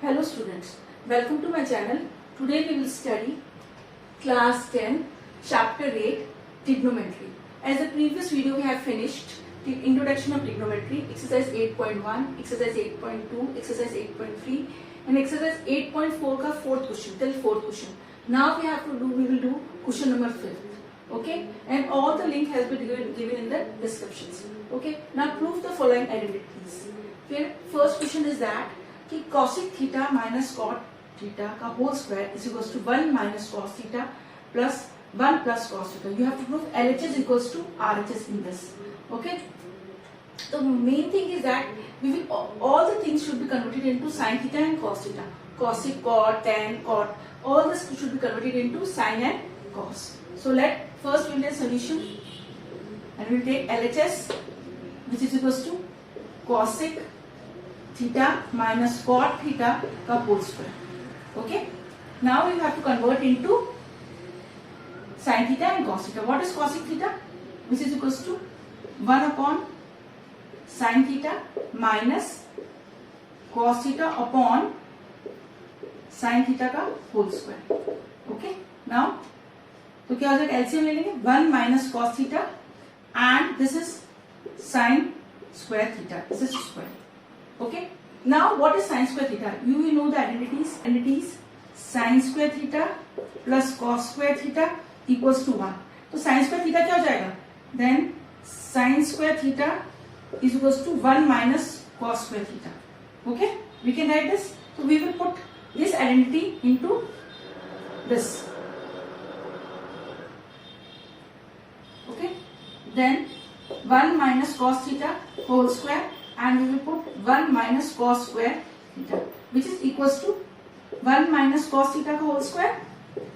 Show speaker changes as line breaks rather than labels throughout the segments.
Hello students, welcome to my channel. Today we will study class 10 chapter 8 trigonometry. As the previous video we have finished the introduction of trigonometry, exercise 8.1, exercise 8.2, exercise 8.3 and exercise 8.4 का fourth question till fourth question. Now we will do question number 5. Okay, and all the link has been given in the descriptions. Okay, now prove the following identities. Here first question is that कि cosec theta minus cot theta का whole square is equals to 1 minus cos theta plus 1 plus cos theta. You have to prove LHS equals to RHS in this. Okay. The main thing is that we will all the things should be converted into sin theta and cos theta. Cosec, cot, tan, cot. All this should be converted into sin and cos. So let first we'll take solution and we'll take LHS which is equals to cosec theta minus cot theta का whole square. Okay. Now you have to convert into sin theta and cos theta. What is cosec theta? Which is equals to 1 upon sin theta minus cos theta upon sin theta का whole square. Okay. Now तो क्या हो जाएगा LCM ले लेंगे 1 minus cos theta and this is sine square theta. This is square. Okay. Now what is sine square theta? You will know the identities. Sine square theta plus cos square theta equals to 1. तो sine square theta क्या हो जाएगा? Then sine square theta is equals to 1 minus cos square theta. Okay, we can write this. So we will put this identity into this. Okay, then 1 minus cos theta whole square and we will put 1 minus cos square theta which is equals to 1 minus cos theta whole square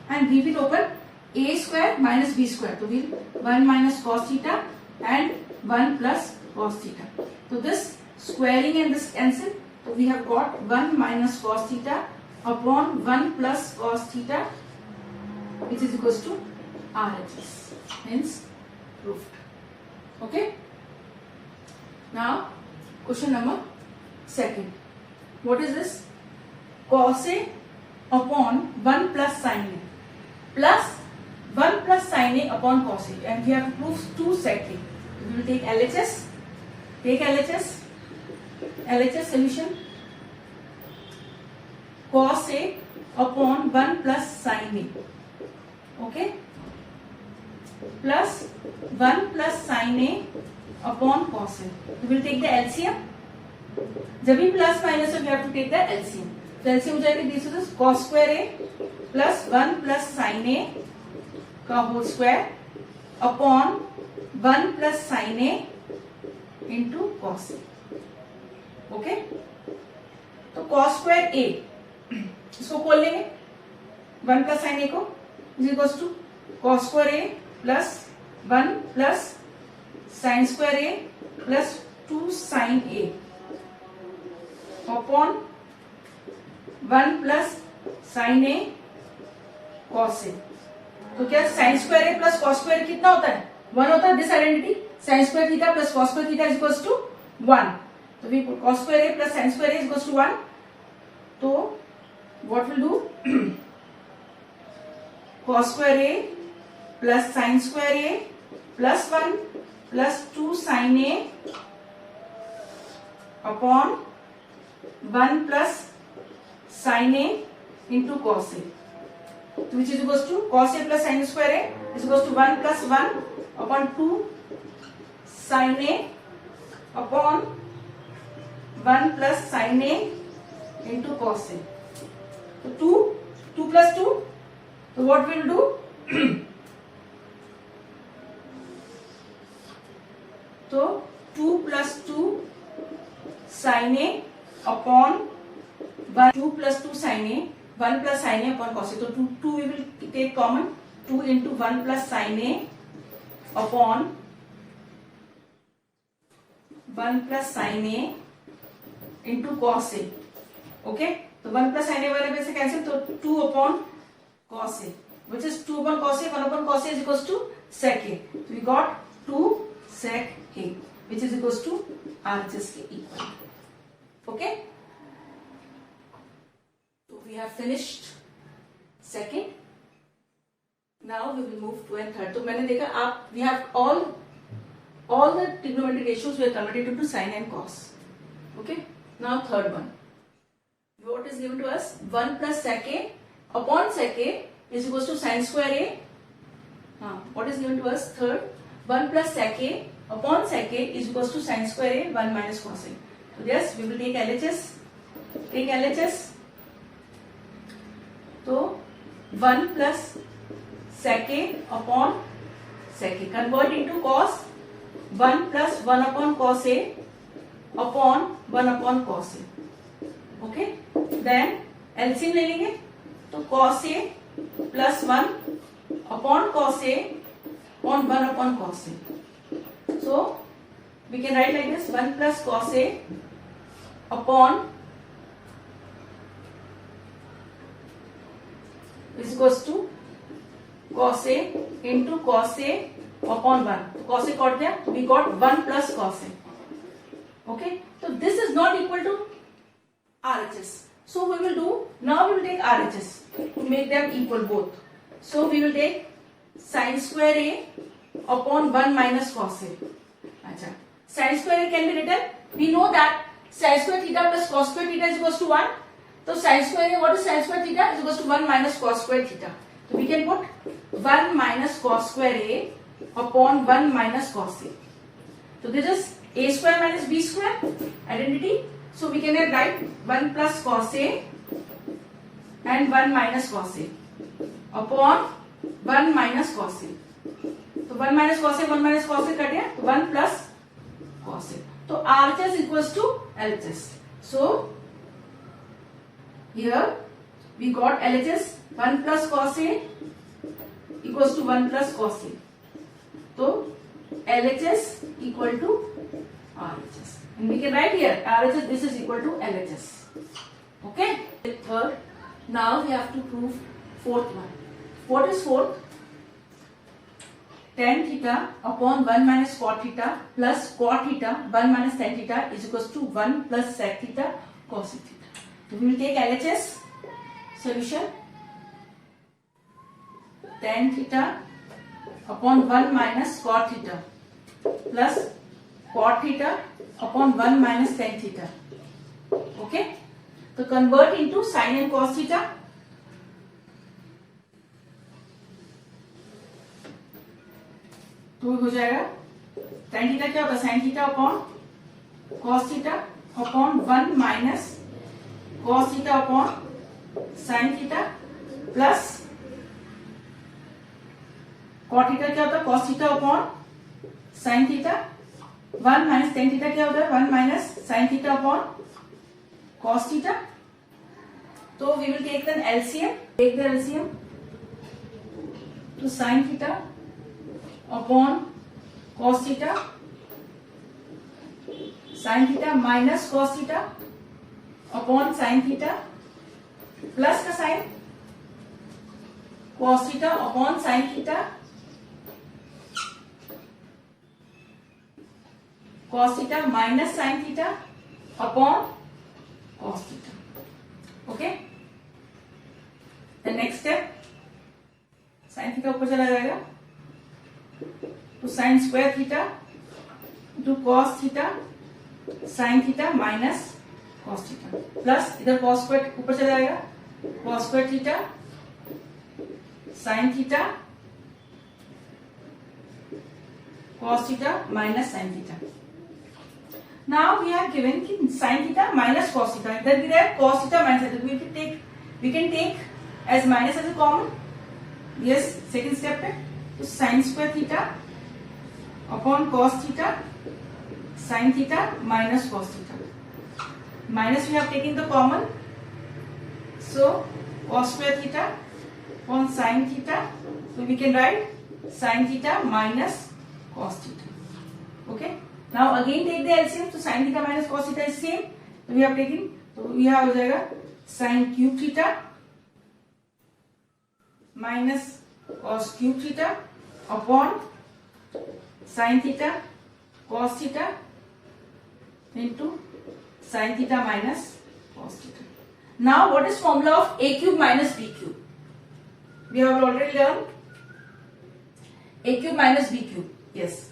and we will open a square minus b square. So we will 1 minus cos theta and 1 plus cos theta. So this squaring and this cancel. So we have got 1 minus cos theta upon 1 plus cos theta which is equals to RHS. Hence proved. Okay. Now question number 2. What is this? Cos A upon 1 plus sin A plus 1 plus sin A upon cos A and we have to prove 2 sec A. We will take LHS. Take LHS. LHS solution. Cos A upon 1 plus sin A. Okay. Plus 1 plus sin A upon cos A. We will take the LCM. जब भी plus minus we have to take the LCM. तो LCM हो जाएगा this is cos square A plus 1 plus sin A का whole square upon 1 plus sin A into cos A. Okay. तो cos square A इसको खोल लेंगे 1 plus sin A को is equals to cos square A plus 1 plus sin square A plus 2 sin A upon 1 plus sin A cos A. तो क्या sin square A plus cos square कितना होता है? 1 होता है. This identity sin square theta plus cos square theta is equals to 1. तो we put cos square A plus sin square A is equals to 1. तो what we'll do? Cos square A plus sin square A plus 1 plus 2 sin A upon 1 plus sin A into cos A, which is equals to cos A plus sin square A is equals to 1 plus 1 upon 2 sin A upon 1 plus sin A into cos A. So 2 plus 2. So what we will do? So 2 plus 2 sin A upon 1. 2 plus 2 sin A, 1 plus sin A upon cos A. So 2 we will take common. 2 into 1 plus sin A upon 1 plus sin A into cos A. Okay. तो 1 plus sin A वाले में से cancel. तो 2 upon cos A which is 2 upon cos A. 1 upon cos A is equals to sec A. So we got 2 sec A which is equals to RHS के equal. Okay. we have finished second. Now we will move to and third. तो मैंने देखा आप we have all the trigonometric ratios were converted into sine and cos. Okay. Now third one. What is given to us? 1 plus sec a upon sec a is equals to sine square a. What is given to us? Third. 1 plus sec a upon sec a is equals to sine square a 1 minus cos a. So yes, we will take LHS. Take LHS. So 1 plus sec a upon sec a. Convert into cos. 1 plus 1 upon cos a upon 1 upon cos a. Okay. Then LCM ले लेंगे तो cos a plus 1 upon cos a on 1 upon cos a. So we can write like this: 1 plus cos a upon is equals to cos a into cos a upon 1. So cos a got there, we got 1 plus cos a. Okay, so this is not equal to RHS. So we will do, now we will take RHS to make them equal both. So we will take sin square a upon 1 minus cos a. Acha. Sin square a can be written, we know that sin square theta plus cos square theta is equals to 1. So sin square a, what is sin square theta? Is equals to 1 minus cos square theta. So we can put 1 minus cos square a upon 1 minus cos a. So this is a square minus b square identity. So we can write 1 plus cos a and 1 minus cos a upon 1 minus cos a. So 1 minus cos a, 1 minus cos a cut here. 1 plus cos a. So RHS equals to LHS. So here we got LHS 1 plus cos a equals to 1 plus cos a. So LHS equal to RHS. And we can write here RHS, this is equal to LHS. Okay. Third. Now we have to prove fourth one. What is fourth? Tan theta upon 1 minus cot theta plus cot theta 1 minus tan theta is equals to 1 plus sec theta cosec theta. So we will take LHS solution. Tan theta upon 1 minus cot theta plus cot theta upon 1 minus tan theta. Okay. So convert into sin and cos theta. तो हो जाएगा tan theta क्या होगा? sin theta upon cos theta upon 1 minus cos theta upon sin theta plus cot theta क्या होता है? cos theta upon sin theta 1 minus tan theta क्या होता है? 1 minus sin theta upon cos theta. तो we will take the LCM. Take the LCM. तो sin theta upon cos theta sin theta minus cos theta upon sin theta plus का sin cos theta upon sin theta cos theta minus sin theta upon cos theta. Okay. The next step, sin theta ऊपर चला जाएगा तो sine square theta to cos theta sine theta minus cos theta plus इधर cos square ऊपर चला जाएगा cos square theta sine theta cos theta minus sine theta. Now we are given कि sine theta minus cos theta, इधर भी है cos theta minus theta, we can take as minus as a common. Yes, second step पे तो sine square theta upon cos theta sin theta minus cos theta. Minus we have taken the common. So cos square theta upon sin theta. So we can write sin theta minus cos theta. Okay. Now again take the LCM. So sin theta minus cos theta is same. So we have taken. So यहाँ हो जाएगा sin cube theta minus cos cube theta upon sin theta cos theta into sin theta minus cos theta. Now what is formula of a cube minus b cube? We have already learned a cube minus b cube. Yes.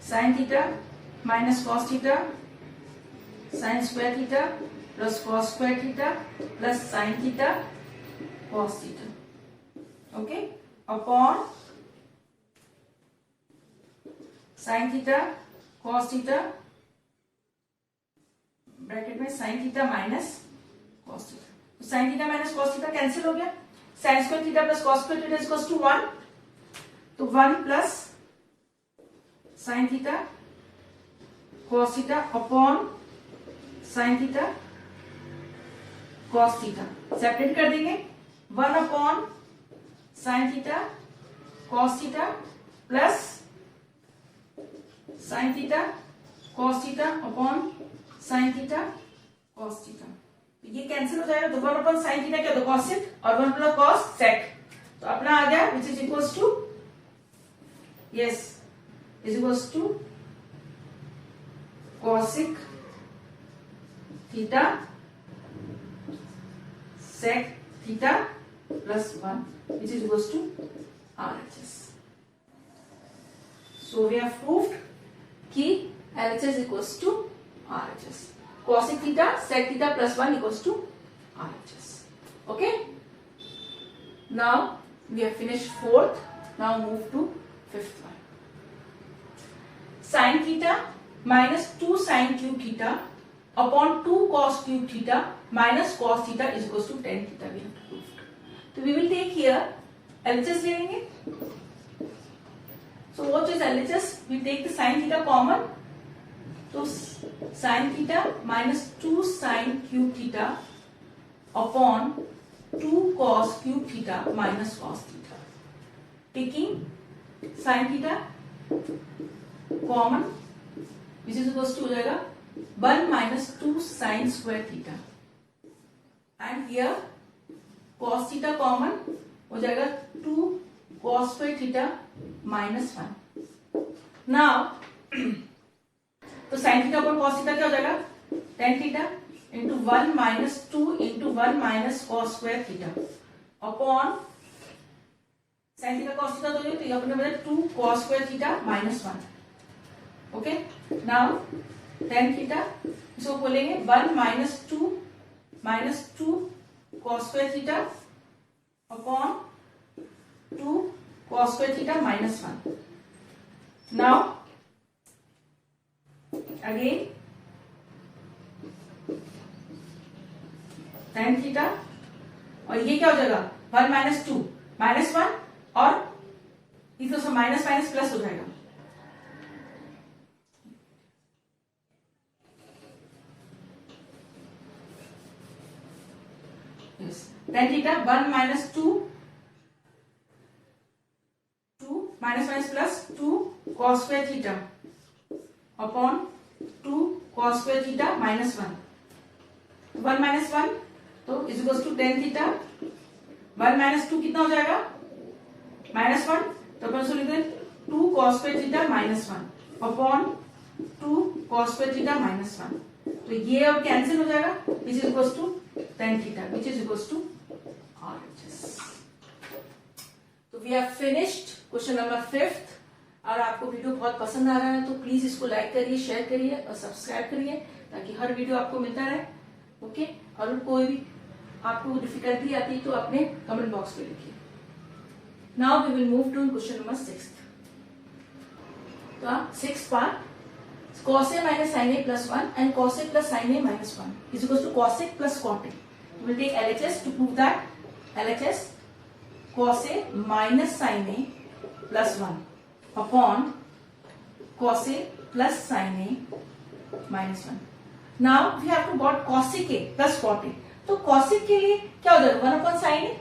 Sin theta minus cos theta, sin square theta plus cos square theta plus sin theta cos theta. Okay? Upon sin theta cos theta bracket में sin theta minus cos theta. तो sin theta minus cos theta cancel हो गया. sin square theta plus cos square theta equals to 1. तो 1 plus sin theta cos theta upon sin theta cos theta. Separate कर देंगे. 1 upon sin theta cos theta plus sin theta cos theta upon sin theta cos theta. तो ये cancel हो जाएगा. तो 1 upon sin theta क्या होता है cosec और 1 प्लस cos sec. तो अपना आ गया which is equals to yes is equals to cosec theta sec theta plus 1 which is equals to RHS. So we have proved कि LHS equals to RHS. Cosec theta sec theta plus 1 equals to RHS. Okay. Now we have finished fourth. Now move to fifth one. Sin theta minus 2 sin cube theta upon 2 cos cube theta minus cos theta is equals to tan theta. We have to prove. So we will take here LHS ले लेंगे. So what is LHS? We take the sin theta common. तो sin theta minus 2 sin cube theta upon 2 cos cube theta minus cos theta. Taking sin theta common which is equals to हो जाएगा 1 minus 2 sin square theta and here cos theta common हो जाएगा 2 cos square theta minus 1. Now तो sin theta upon cos theta क्या हो जाएगा tan theta into 1 minus 2 into 1 minus cos square theta upon sin theta cos theta तो ये अपने बजाय 2 cos square theta minus 1. Okay. Now tan theta इसको बोलेंगे 1 minus 2 cos square theta upon 2 cos square theta minus 1. Now again tan theta और ये क्या हो जाएगा 1 माइनस 2 माइनस 1 और इधर से माइनस माइनस प्लस हो जाएगा. tan theta 1 minus 2 minus minus plus 2 cos square theta upon 2 cos square theta minus 1. 1 minus 1 तो is equals to tan theta 1 minus 2 कितना हो जाएगा माइनस 1. तो अपन इसको लिख दें 2 cos square theta minus 1 upon 2 cos square theta minus 1. तो ये अब कैंसिल हो जाएगा which is equals to tan theta which is equals to RHS. तो we have finished question number 5th. और आपको वीडियो बहुत पसंद आ रहा है तो प्लीज इसको लाइक करिए, शेयर करिए और सब्सक्राइब करिए ताकि हर वीडियो आपको मिलता रहे. ओके. और कोई भी आपको डिफिकल्टी आती है तो अपने कमेंट बॉक्स में लिखिए. Now we will move to question number 6th. तो 6th part cos a minus sin a plus 1 and cos a plus sin a minus 1 is equals to cosec plus cot a. We will take LHS to prove that LHS cos a minus sin a plus 1 upon cos a plus sin a minus 1. Now we have to got cosec a plus cot a. तो cosec के लिए क्या हो जाएगा 1 upon sin a.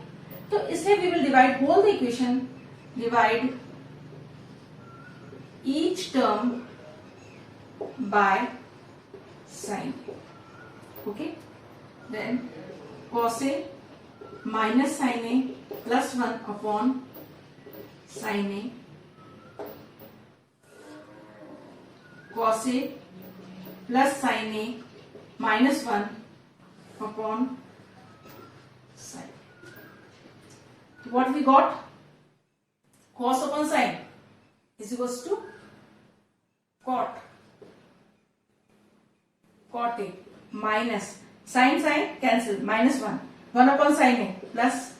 तो इसलिए we will divide whole the equation, divide each term by sin. Okay. Then cos a minus sin a plus 1 upon sin a cos a plus sin a minus 1 upon What we got? Cos upon sin is equals to cot A minus sin cancel -1 upon sin A plus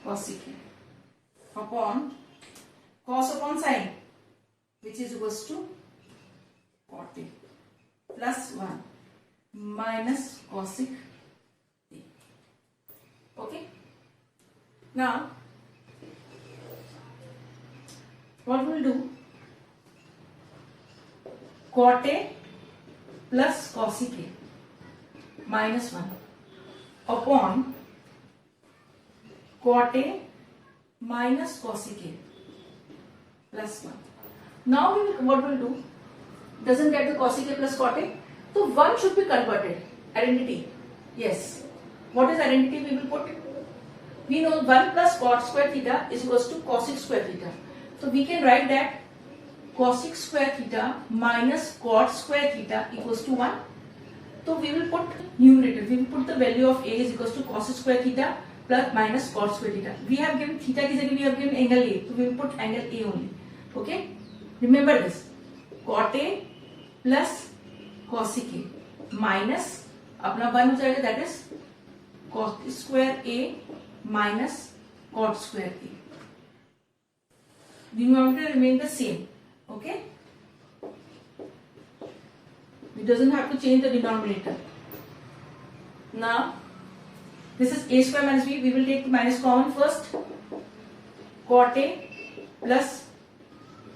cosec A upon cos upon sin, which is equals to cot A plus 1 minus cosec A. Okay. Now what we'll do? Cot A plus cosec A minus 1 upon cot A minus cosec A plus 1. Now what we'll do? Doesn't get the cosec A plus cot A. So 1 should be converted. Identity. Yes. What is identity we will put? We know 1 plus cot square theta is equals to cosec square theta. So we can write that cosec square theta minus cot square theta equals to 1. So we will put numerator. We will put the value of A is equals to cosec square theta plus minus cot square theta. We have given theta की जगह we have given angle A. So we will put angle A only. Okay. Remember this. Cot A plus cosec A minus अपना 1 हो जाएगा, that is cos square A minus cot square A. Denominator remain the same. Okay. It doesn't have to change the denominator. Now this is A square minus B. We will take the minus common first. Cot A plus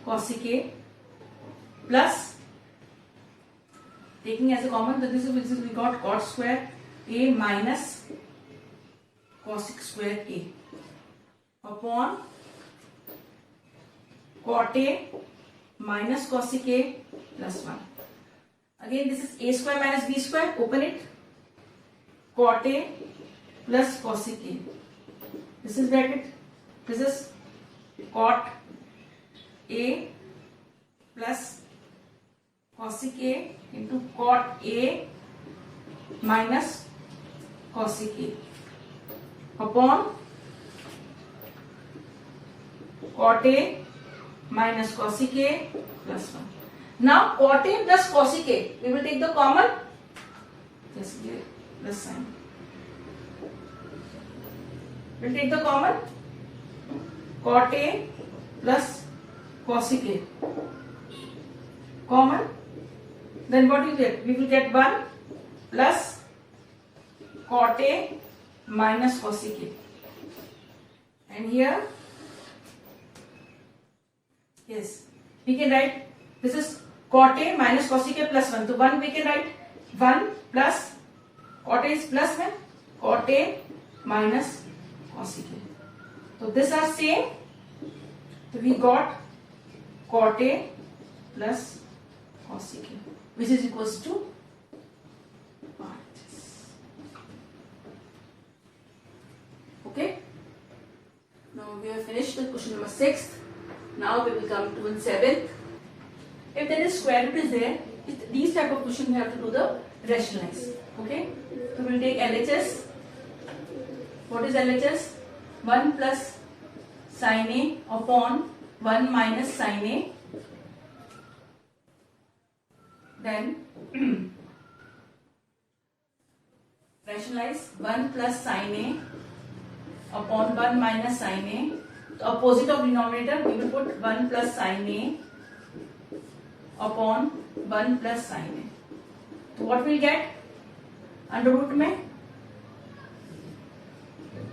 cosec A plus, taking as a common, that this is we got cot square A minus cosec square A upon cot A minus cosec A plus 1. Again this is A square minus B square. Open it. Cot A plus cosec A. This is bracket. This is cot A plus cosec A into cot A minus cosec A upon cot A minus cosec A plus 1. Now cot A plus cosec A, we will take the common, just give plus sign. We will take the common, cot A plus cosec A common. Then what we get? We will get 1 plus cot A minus cosec A. And here, yes, we can write this is cot A minus cosec A plus 1. So 1 we can write 1 plus cot A is plus 1, cot A minus cosec A. So this are same. So we got cot A plus cosec A, which is equals to okay. Now we have finished the question number 6. Now we will come to 7th. If there is square root is there, these type of question we have to do the rationalize. Okay. So we will take LHS. What is LHS? 1 plus sin A upon 1 minus sin A. Then rationalize 1 plus sin A upon 1 minus sin A. The opposite of denominator, we will put 1 plus sin A upon 1 plus sin A. So what we will get? Under root में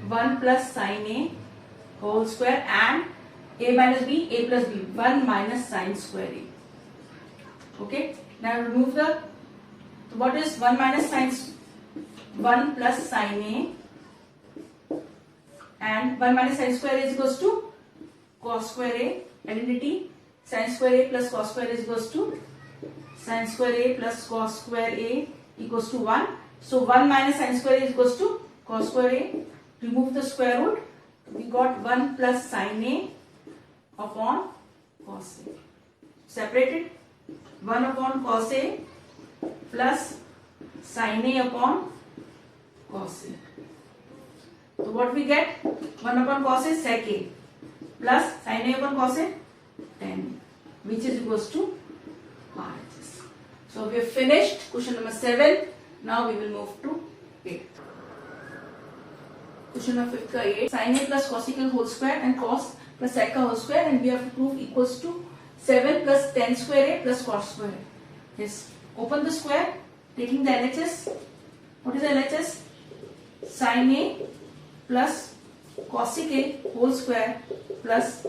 1 plus sin A whole square and A minus B, A plus B, 1 minus sin square A. Okay. Now remove the, so what is 1 minus sin, 1 plus sin A and 1 minus sin square is equals to cos square A. Identity, sin square A plus cos square is equals to sin square A plus cos square A equals to 1. So 1 minus sin square A is equals to cos square A. Remove the square root. We got 1 plus sin A upon cos A. Separated. 1 upon cos A plus sin A upon cos A. So what we get? 1 upon cos A sec A plus sin A upon cos A tan A, which is equals to RHS. So we have finished question number 7. Now we will move to 8. Question number 5 का 8. Sin A plus cos A whole square and cos plus sec का whole square, and we have to prove equals to 7 plus tan square A plus cos square A. Yes. Open the square, taking the LHS. What is LHS? Sin A plus cosec A whole square plus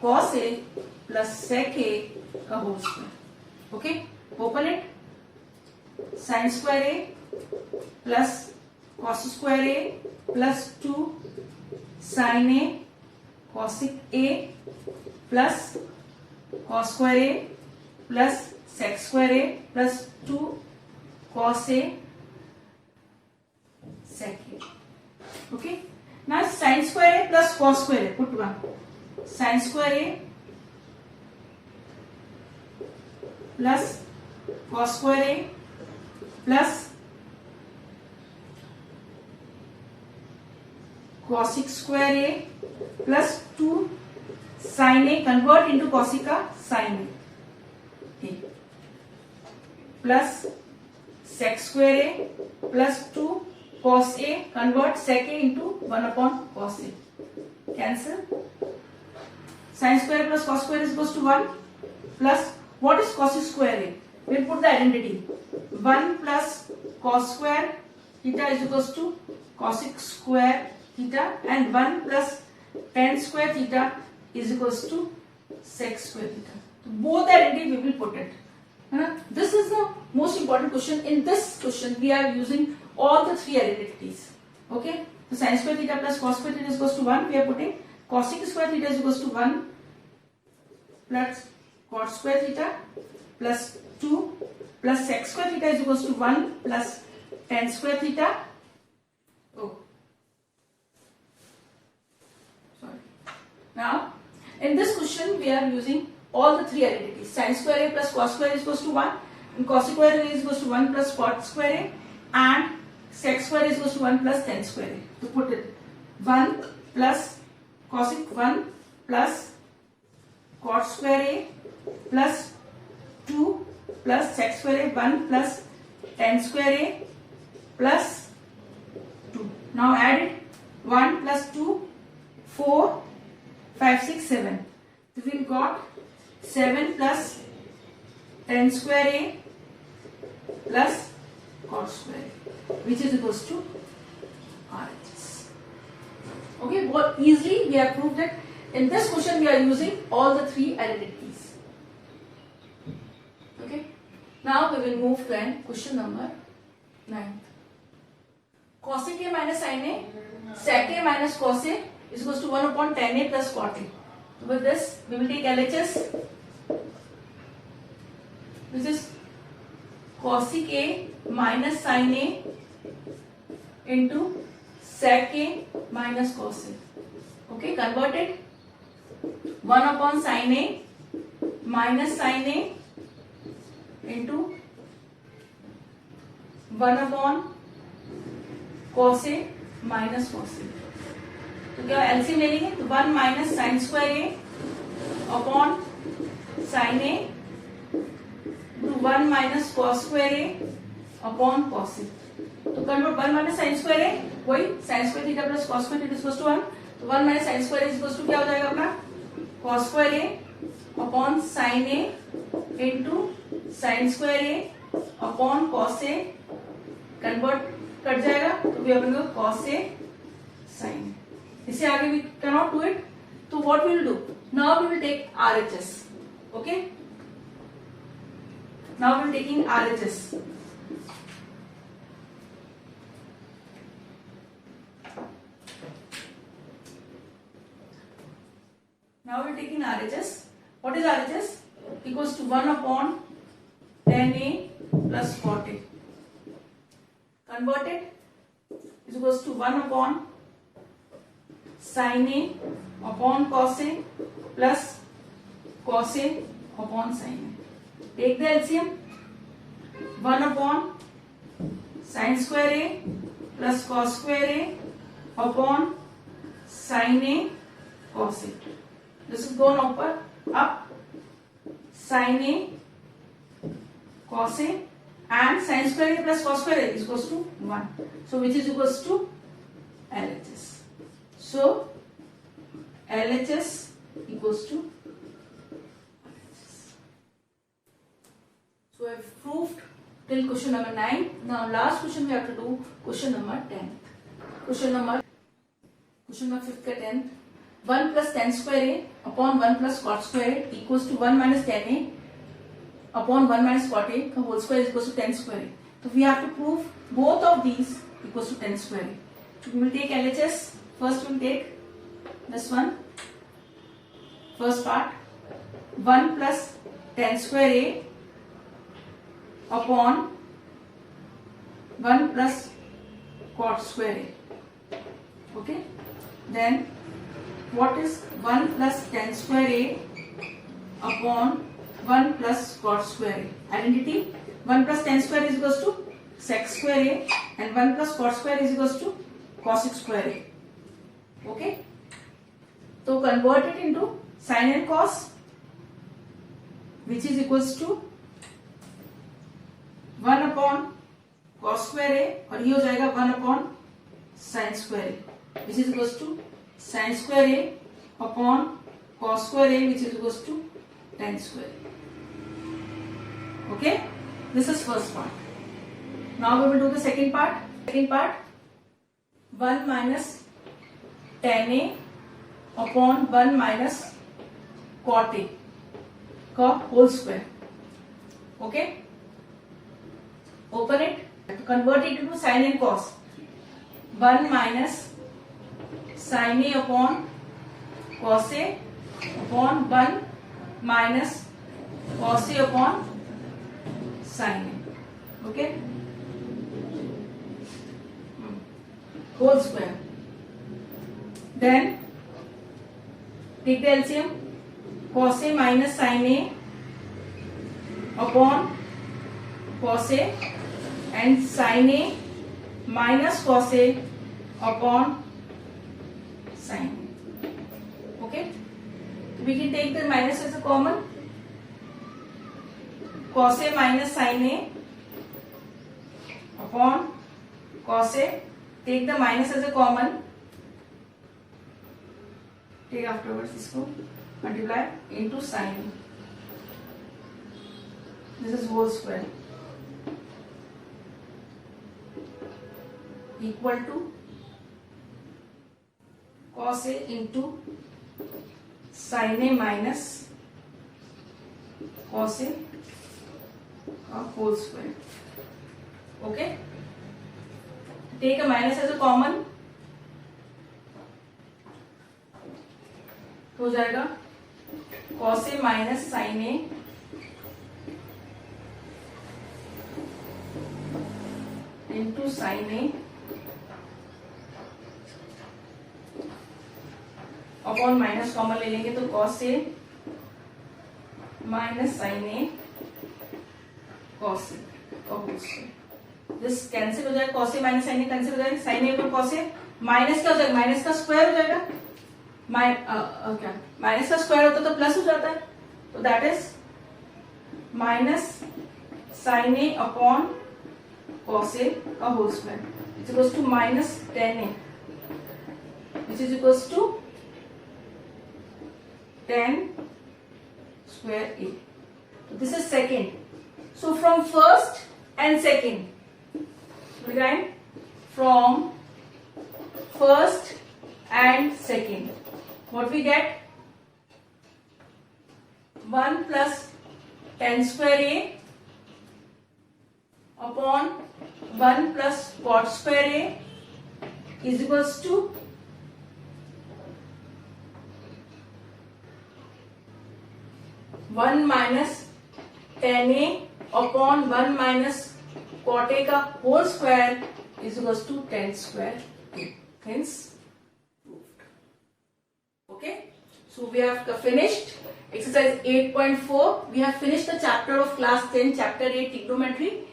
cos A plus sec A का whole square. Okay. Open it. Sin square A plus cos square A plus 2 sin A cosec A plus cos square A plus sec square A plus 2 cos A sec A. Okay. Now sin square A plus cos square A. Put 1. Sin square A plus cos square A plus cosec square A plus 2 sin A, convert into cosec का sin A plus sec square A plus 2 cos A, convert sec A into 1 upon cos A. Cancel. Sin square plus cos square is equals to 1 plus what is cosec square A? We will put the identity. 1 plus cos square theta is equals to cosec square theta, and 1 plus tan square theta is equals to sec square theta. So both the identity we will put it. This is the most important question. In this question we are using all the 3 identities. Okay. So sin square theta plus cos square theta is equals to 1. We are putting cosec square theta is equals to 1 plus cot square theta plus 2 plus sec square theta is equals to 1 plus tan square theta. Oh. Sorry. Now, in this question we are using all the 3 identities. Sin square A plus cos square is equals to 1, and cos square A is equals to 1 plus cot square A, and sec square is equals to 1 plus tan square A. To put it, 1 plus cosec 1 plus cot square A plus 2 plus sec square A, 1 plus tan square A plus 2. Now add it. 1 plus 2, 4, 5, 6, 7. So we got 7 plus tan square A plus cot square A, which is equals to RHS. Okay, what easily we have proved that in this question we are using all the 3 identities. Okay. Now we will move to question number 9. Cosec A minus sin A, sec A minus cos A is equals to 1 upon tan A plus cot A. So with this we will take LHS, which is cosec A minus sin A into sec A minus cos A. Okay, convert it. 1 upon sin A minus sin A into 1 upon cos A minus cos A. तो क्या LCM ले लेंगे? तो 1 minus sine square A upon sine A to 1 minus cos square A upon cos A. तो convert 1 minus sine square A वही sine square theta plus cos square theta is equals to 1. तो 1 minus sine square is equals to क्या हो जाएगा अपना cos square A upon sine A into sine square A upon cos A. Convert कट जाएगा तो भी अपन को कॉस ए साइन. इससे आगे we cannot do it. So what we will do? Now we will take RHS. Okay? Now we will taking RHS. Now we are taking RHS. What is RHS? Equals to 1 upon tan A plus cot A. Converted is equals to 1 upon sin A upon cos A plus cos A upon sin A. Take the LCM. 1 upon sin square A plus cos square A upon sin A cos A. This is gone up sin A cos A and sin square A plus cos square A is equals to 1. So which is equals to LHS. So LHS equals to LHS. So I have proved till question number 9. Now last question we have to do question number 10. Question number 5th का 10th. 1 plus tan square A upon 1 plus cot square A equals to 1 minus tan A upon 1 minus cot A का whole square is equals to tan square A. So we have to prove both of these equals to tan square A. So we will take LHS. First we will take this one. First part. 1 plus tan square A upon 1 plus cot square A. Okay. Then what is 1 plus tan square A upon 1 plus cot square A? Identity. 1 plus tan square is equals to sec square A and 1 plus cot square is equals to cosec square A. Okay. So convert it into sin and cos, which is equals to 1 upon cos square A और ये हो जाएगा 1 upon sin square A, which is equals to sin square A upon cos square A, which is equals to tan square A. Okay, this is first part. Now we will do the second part. 1 minus tan A upon 1 minus cot A का whole square. Okay, open it, convert it into sin and cos. 1 minus sin A upon cos A upon 1 minus cos A upon sin A. Okay, whole square. Then take the LCM. Cos A minus sin A upon cos A and sin A minus cos A upon sin A. Okay, we can take the minus as a common. Cos A minus sin A upon cos A. Take the minus as a common. Take afterwards इसको multiply into sin A. This is whole square equal to cos A into sin A minus cos A whole square. Okay, take a minus as a common. हो जाएगा cos A minus sin A into sin A upon minus common ले लेंगे तो cos A minus sin A cos A का whole square. This cancel हो जाएगा, cos A minus sin A cancel हो जाएगा, sin A पर cos A माइनस क्या हो जाएगा, माइनस का स्क्वायर हो जाएगा. क्या माइनस का स्क्वायर होता तो प्लस हो जाता है, तो that is minus sin A upon cos A का whole square is equals to minus tan A which is equals to tan square A. This is second. So from first and second, we write from first and second. What we get? 1 plus tan square A upon 1 plus cot square A is equals to 1 minus tan A upon 1 minus cot A का whole square is equals to tan square A. Hence proved. Okay, so we have finished exercise 8.4. We have finished the chapter of class 10, chapter 8 trigonometry.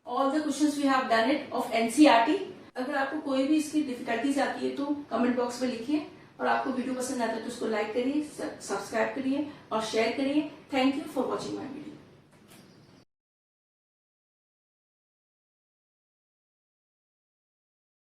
All the questions we have done it of NCERT. अगर आपको कोई भी इसकी difficulties आती है तो comment box में लिखिए, और आपको वीडियो पसंद आता है तो उसको लाइक करिए, सब्सक्राइब करिए और शेयर करिए। Thank you for watching my video.